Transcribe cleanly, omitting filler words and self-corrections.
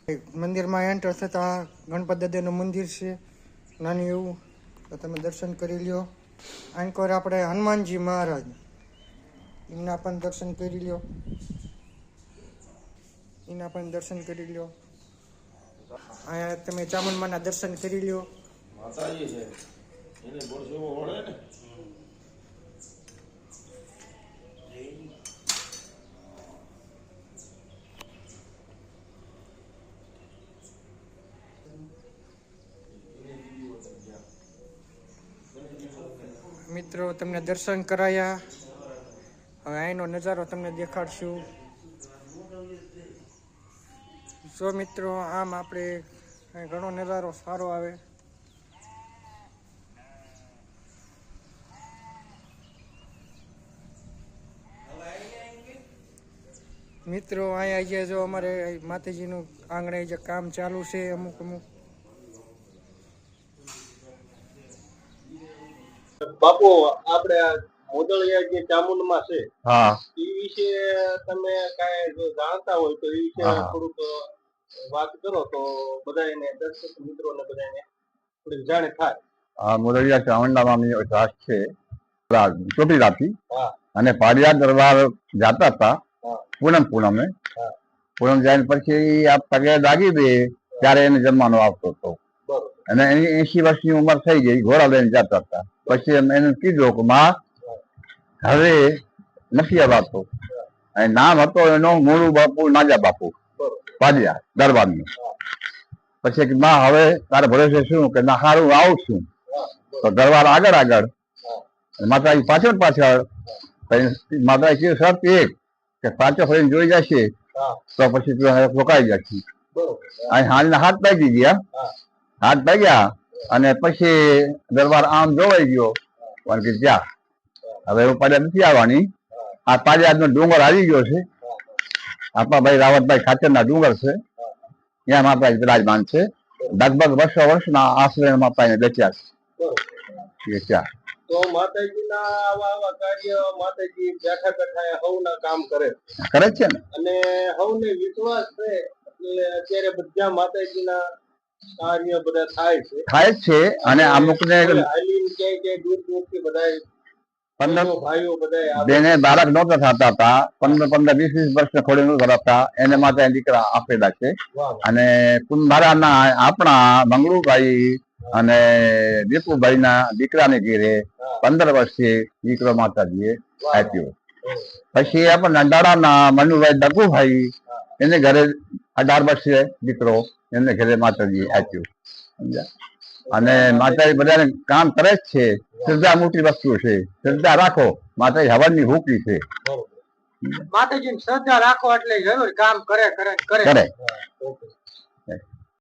મંદિરમાં એન્ટર થતાં ગણપત દાદાનું મંદિર છે નાનું એવું, તો તમે દર્શન કરી લ્યો. આંકોર આપણે હનુમાનજી મહારાજ એમના પણ દર્શન કરી લ્યો. અહીંયા તમે ચામુંડમાના દર્શન કરી લ્યો. માતાજી છે એને બોલશો વળે ને. મિત્રો તમને દર્શન કરાયા. હવે અહીંનો નજારો તમને દેખાડશું. જો મિત્રો આમ આપણે અહીં ઘણો નજારો સારો આવે. મિત્રો અહીંયા જે જો અમારે માતાજીનું આંગણે જે કામ ચાલુ છે અમુક બાપુ આપણે મોદળિયા જે ચામુંડમાં છે હા એ વિશે તમે કાંઈ જો જાણતા હોય તો એ વિશે થોડુંક વાત કરો તો બધાને દર્શક મિત્રોને બધાને થોડીક જાણ થાય. આ મોદળિયા ચામુંડામાં રાસ છે ચોટી રાતી હા અને પાડિયા દરબાર જાતા હતા પૂનમ પૂનમે. પૂનમ જાય પછી આ પગે લાગી દે ત્યારે એને જમવાનો આવતો હતો બરોબર. અને એની 80 વર્ષની ઉંમર થઈ ગઈ, ઘોડા લઈને જતા હતા. પછી એને કીધું કે માં હવે નથી અવાતો. અને નામ હતો એનો મોડું બાપુ નાજા બાપુ પાડિયા દરબારનું. પછી કે માં હવે તારે ભરોસે શું કે ના હારું આવું છું. તો દરબાર આગળ આગળ માતાજી પાછળ પાછળ. માતાજી કીધું શરત એક કે પાછો ફરીને જોઈ જશે તો પછી તું રોકાઈ જશે. અહીં હાલના હાથ પાકી ગયા. હાથ પાક્યા અને પછી દરબાર આમ જોવાઈ ગયો કારણ કે જ્યાં હવે એવું પાડ્યા નથી આવવાની. આ પાડિયાદનો ડુંગર આવી ગયો છે. આપણા ભાઈ રાવતભાઈ ખાચરના ડુંગર છે, ત્યાં માતાજી બિરાજમાન છે. લગભગ વર્ષના આશ્રય માતાને બેચ્યા છે ત્યાં. તો માતાજીના આવા કાર્ય માતાજી બેઠા બેઠા હવના કામ કરે છે ને. અને હવને વિશ્વાસ છે એટલે અત્યારે બધા માતાજીના કાર્ય બધા થાય જ છે. અને અમુક ને હાલીને ક્યાંય દૂર દૂરથી બધા 15 ભાઈઓ બધા બેને બાળક નહોતા થતા હતા. 15 20 વર્ષના ખોડી નું ધરાવતા એને માતા દીકરા આપેલા છે. અને મારા આપણા મંગળુભાઈ અને દીપુભાઈ ના દીકરાને ઘેરે 15 વર્ષે દીકરો માતાજીએ આપ્યો. પછી આપણે નંદાળાના મનુભાઈ ડકુભાઈ એને ઘરે 18 વર્ષે દીકરો એને ઘરે માતાજી આપ્યો. અને માતાજી બધાને કામ કરે જ છે. શ્રદ્ધા મોટી વસ્તુ છે. શ્રદ્ધા રાખો. માતાજી હવનની ભૂખી છે. માતાજીની શ્રદ્ધા રાખો એટલે જરૂર કામ કરે.